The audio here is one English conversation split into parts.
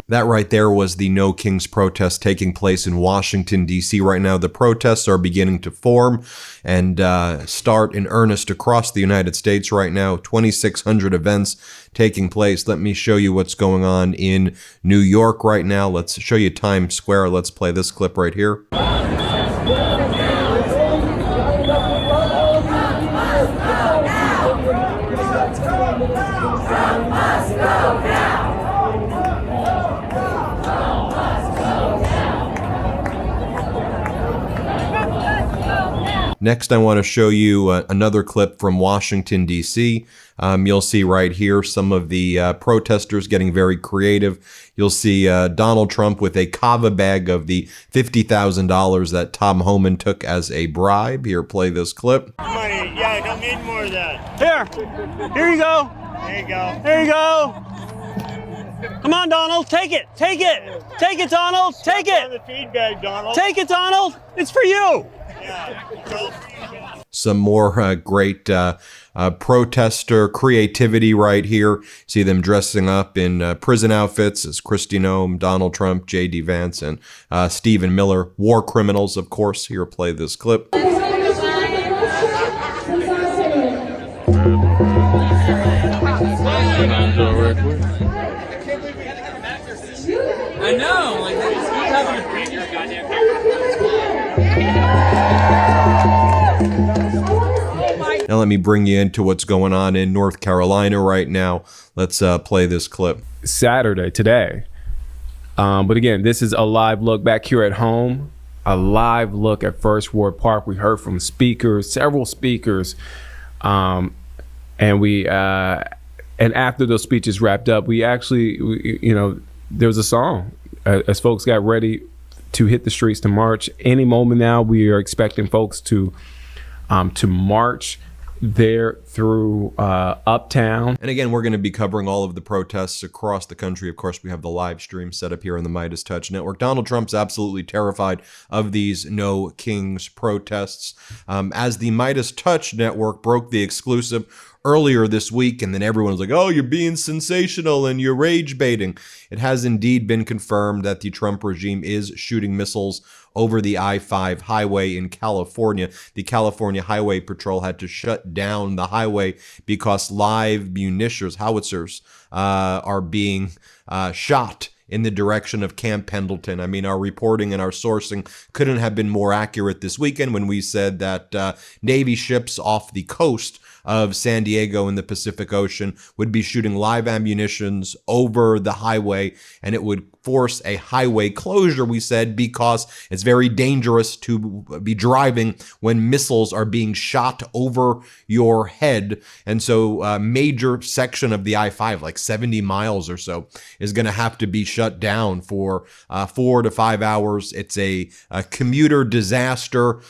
That right there was the No Kings protest taking place in Washington, D.C. right now. The protests are beginning to form and start in earnest across the United States right now. 2,600 events taking place. Let me show you what's going on in New York right now. Let's show you Times Square. Let's play this clip right here. Next, I want to show you another clip from Washington, D.C. You'll see right here some of the protesters getting very creative. You'll see Donald Trump with a kava bag of the $50,000 that Tom Homan took as a bribe. Here, play this clip. Money, yeah, I don't need more of that. Here you go. There you go. There you go. Come on, Donald, take it. Take it. Take it, Donald. Take On it. the feed bag, Donald. Take it, Donald. It's for you. Yeah. Some more great protester creativity right here. See them dressing up in prison outfits as Kristi Noem, Donald Trump, J.D. Vance, and Stephen Miller. War criminals, of course. Here, play this clip. I know, like, they just keep having to beat your goddamn Now let me bring you into what's going on in North Carolina right now. Let's play this clip. Saturday, today. But again, this is a live look back here at home, a live look at First Ward Park. We heard from speakers, several speakers, and after those speeches wrapped up, we there was a song as folks got ready to hit the streets to march. Any moment now, we are expecting folks to march there through Uptown. And again, we're going to be covering all of the protests across the country. Of course, we have the live stream set up here on the MeidasTouch network. Donald Trump's absolutely terrified of these No Kings protests. As the MeidasTouch network broke the exclusive earlier this week, and then everyone was like, oh, you're being sensational and you're rage baiting. It has indeed been confirmed that the Trump regime is shooting missiles over the I-5 highway in California. The California Highway Patrol had to shut down the highway because live munitions, howitzers, are being shot in the direction of Camp Pendleton. I mean, our reporting and our sourcing couldn't have been more accurate this weekend when we said that Navy ships off the coast of San Diego in the Pacific Ocean would be shooting live ammunitions over the highway, and it would force a highway closure, we said, because it's very dangerous to be driving when missiles are being shot over your head. And so a major section of the I-5, like 70 miles or so, is going to have to be shut down for 4 to 5 hours. It's a commuter disaster.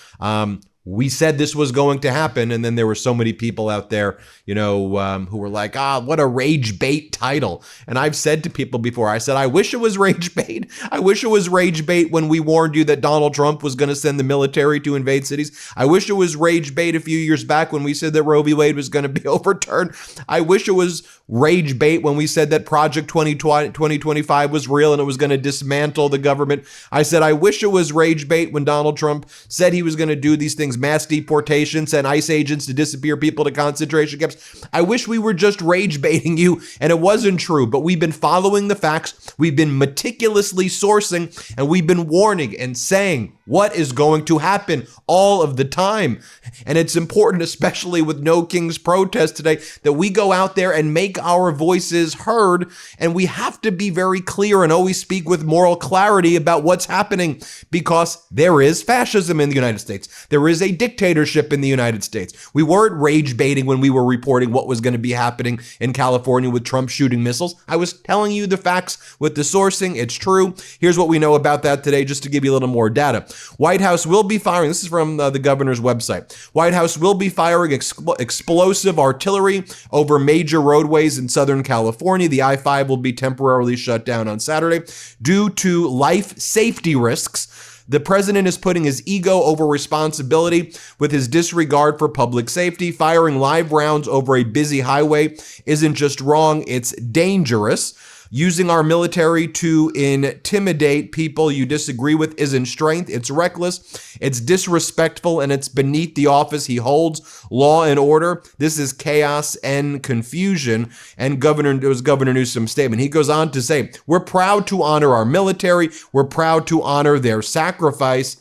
We said this was going to happen, and then there were so many people out there, who were like, what a rage bait title. And I've said to people before, I said, I wish it was rage bait. I wish it was rage bait when we warned you that Donald Trump was going to send the military to invade cities. I wish it was rage bait a few years back when we said that Roe v. Wade was going to be overturned. I wish it was rage bait when we said that Project 2025 was real and it was going to dismantle the government. I said, I wish it was rage bait when Donald Trump said he was going to do these things, mass deportation, send ICE agents to disappear people to concentration camps. I wish we were just rage baiting you and it wasn't true, but we've been following the facts. We've been meticulously sourcing and we've been warning and saying what is going to happen all of the time. And it's important, especially with No Kings protest today, that we go out there and make our voices heard. And we have to be very clear and always speak with moral clarity about what's happening, because there is fascism in the United States. There is a dictatorship in the United States. We weren't rage baiting when we were reporting what was going to be happening in California with Trump shooting missiles. I was telling you the facts with the sourcing. It's true. Here's what we know about that today, just to give you a little more data. White House will be firing, this is from the governor's website, White House will be firing explosive artillery over major roadways in Southern California. The I-5 will be temporarily shut down on Saturday due to life safety risks. The president is putting his ego over responsibility with his disregard for public safety. Firing live rounds over a busy highway isn't just wrong, it's dangerous. Using our military to intimidate people you disagree with isn't strength. It's reckless, it's disrespectful, and it's beneath the office he holds. Law and order. This is chaos and confusion. And it was Governor Newsom's statement. He goes on to say, we're proud to honor our military. We're proud to honor their sacrifice.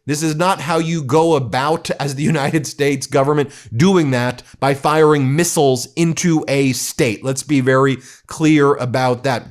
This is not how you go about, as the United States government, doing that by firing missiles into a state. Let's be very clear about that.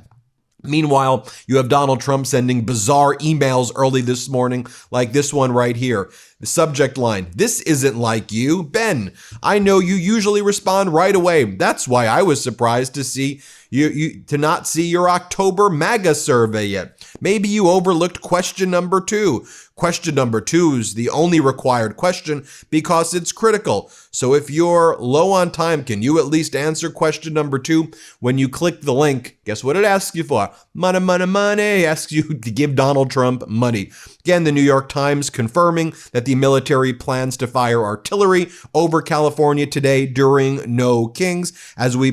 Meanwhile, you have Donald Trump sending bizarre emails early this morning, like this one right here. The subject line, this isn't like you. Ben, I know you usually respond right away. That's why I was surprised to see to not see your October MAGA survey yet. Maybe you overlooked question number 2. Question number 2 is the only required question because it's critical. So if you're low on time, can you at least answer question number 2? When you click the link, guess what it asks you for? Money, money, money. It asks you to give Donald Trump money. Again, the New York Times confirming that the military plans to fire artillery over California today during No Kings, as we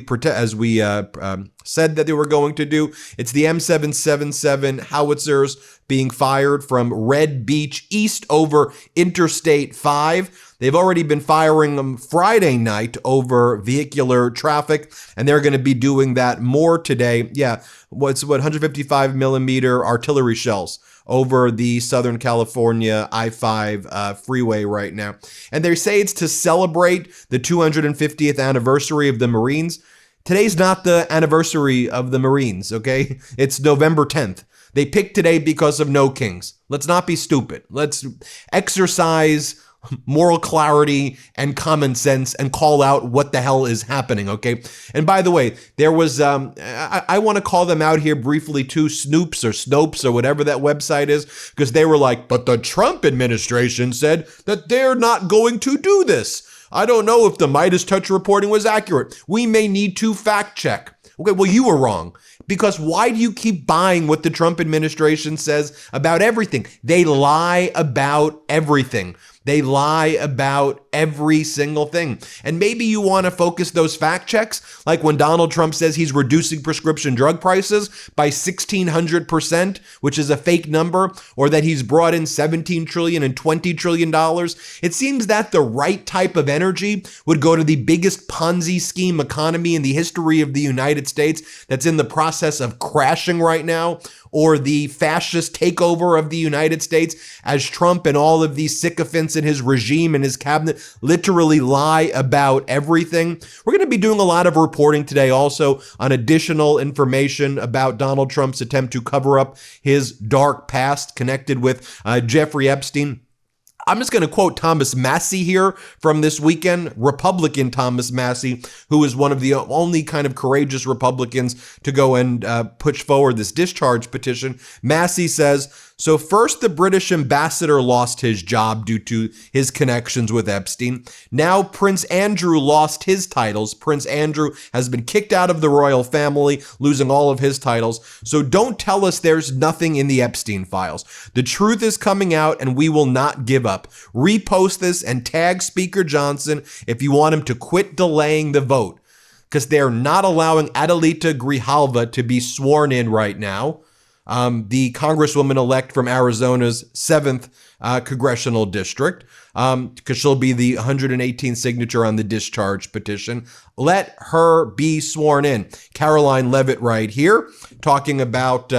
said that they were going to do. It's the M777 howitzers being fired from Red Beach east over Interstate 5. They've already been firing them Friday night over vehicular traffic, and they're going to be doing that more today. Yeah, what's 155 millimeter artillery shells over the Southern California I-5 freeway right now. And they say it's to celebrate the 250th anniversary of the Marines. Today's not the anniversary of the Marines, okay? It's November 10th. They picked today because of No Kings. Let's not be stupid. Let's exercise moral clarity and common sense and call out what the hell is happening, okay? And by the way, there was, I want to call them out here briefly too, Snoops or Snopes or whatever that website is, because they were like, but the Trump administration said that they're not going to do this. I don't know if the MeidasTouch reporting was accurate. We may need to fact check. Okay, well, you were wrong. Because why do you keep buying what the Trump administration says about everything? They lie about everything. They lie about every single thing. And maybe you want to focus those fact checks, like when Donald Trump says he's reducing prescription drug prices by 1,600%, which is a fake number, or that he's brought in $17 trillion and $20 trillion. It seems that the right type of energy would go to the biggest Ponzi scheme economy in the history of the United States that's in the process of crashing right now, or the fascist takeover of the United States as Trump and all of these sycophants in his regime and his cabinet literally lie about everything. We're going to be doing a lot of reporting today also on additional information about Donald Trump's attempt to cover up his dark past connected with Jeffrey Epstein. I'm just going to quote Thomas Massie here from this weekend, Republican Thomas Massie, who is one of the only kind of courageous Republicans to go and push forward this discharge petition. Massie says, so first the British ambassador lost his job due to his connections with Epstein. Now Prince Andrew lost his titles. Prince Andrew has been kicked out of the royal family, losing all of his titles. So don't tell us there's nothing in the Epstein files. The truth is coming out and we will not give up. Repost this and tag Speaker Johnson if you want him to quit delaying the vote, because they're not allowing Adelita Grijalva to be sworn in right now. The Congresswoman-elect from Arizona's 7th congressional district, because she'll be the 118th signature on the discharge petition. Let her be sworn in. Caroline Leavitt right here talking about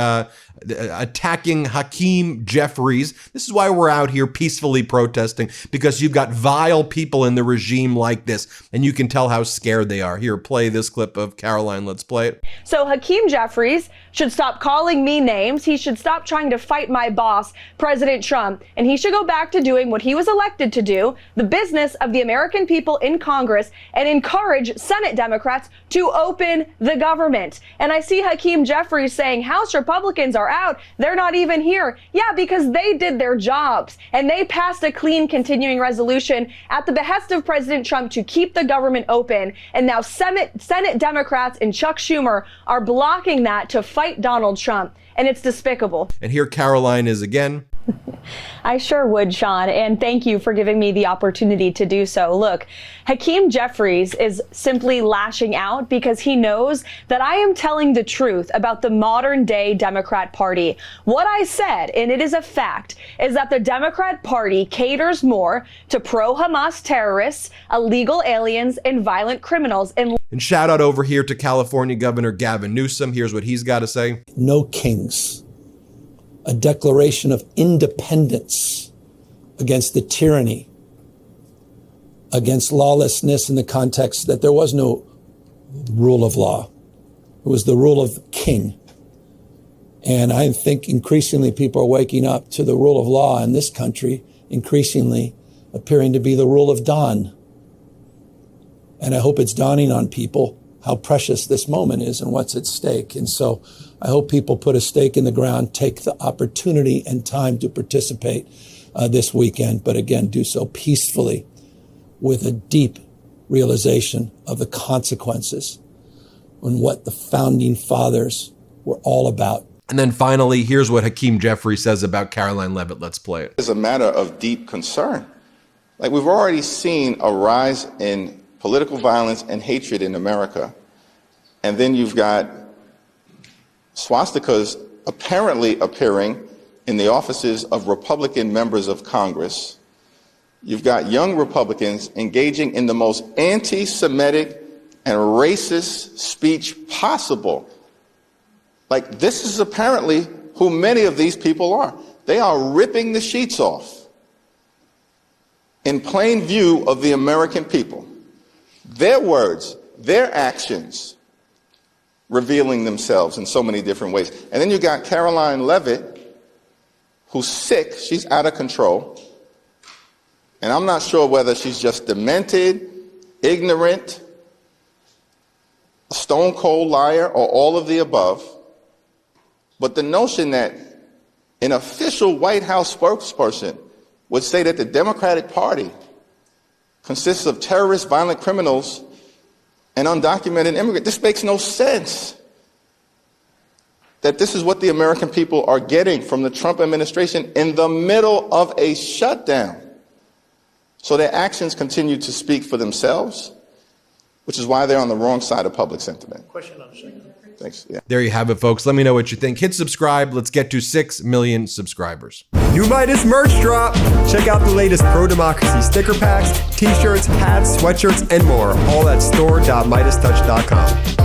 attacking Hakeem Jeffries. This is why we're out here peacefully protesting, because you've got vile people in the regime like this, and you can tell how scared they are. Here, play this clip of Caroline. Let's play it. So Hakeem Jeffries should stop calling me names. He should stop trying to fight my boss, President Trump, and he should go back to doing what he was elected to do, the business of the American people in Congress, and encourage Senate Democrats to open the government. And I see Hakeem Jeffries saying House Republicans are out. They're not even here. Yeah, because they did their jobs and they passed a clean continuing resolution at the behest of President Trump to keep the government open. And now Senate Democrats and Chuck Schumer are blocking that to fight Donald Trump. And it's despicable. And here Caroline is again. I sure would, Sean, and thank you for giving me the opportunity to do so. Look, Hakeem Jeffries is simply lashing out because he knows that I am telling the truth about the modern day Democrat Party. What I said, and it is a fact, is that the Democrat Party caters more to pro-Hamas terrorists, illegal aliens, and violent criminals. And shout out over here to California Governor Gavin Newsom. Here's what he's got to say. No kings. A declaration of independence against the tyranny, against lawlessness in the context that there was no rule of law. It was the rule of king. And I think increasingly people are waking up to the rule of law in this country, increasingly appearing to be the rule of dawn. And I hope it's dawning on people how precious this moment is and what's at stake. And so I hope people put a stake in the ground, take the opportunity and time to participate this weekend, but again, do so peacefully with a deep realization of the consequences and what the founding fathers were all about. And then finally, here's what Hakeem Jeffries says about Caroline Leavitt. Let's play it. It's a matter of deep concern. Like, we've already seen a rise in political violence and hatred in America. And then you've got swastikas apparently appearing in the offices of Republican members of Congress. You've got young Republicans engaging in the most anti-Semitic and racist speech possible. Like, this is apparently who many of these people are. They are ripping the sheets off in plain view of the American people. Their words, their actions, revealing themselves in so many different ways. And then you got Caroline Leavitt, who's sick. She's out of control. And I'm not sure whether she's just demented, ignorant, a stone cold liar, or all of the above. But the notion that an official White House spokesperson would say that the Democratic Party consists of terrorists, violent criminals, and undocumented immigrants, this makes no sense. That this is what the American people are getting from the Trump administration in the middle of a shutdown. So their actions continue to speak for themselves, which is why they're on the wrong side of public sentiment. Question on a second. Thanks. Yeah. There you have it, folks. Let me know what you think. Hit subscribe. Let's get to 6 million subscribers. New Midas merch drop. Check out the latest pro-democracy sticker packs, t-shirts, hats, sweatshirts, and more. All at store.MeidasTouch.com.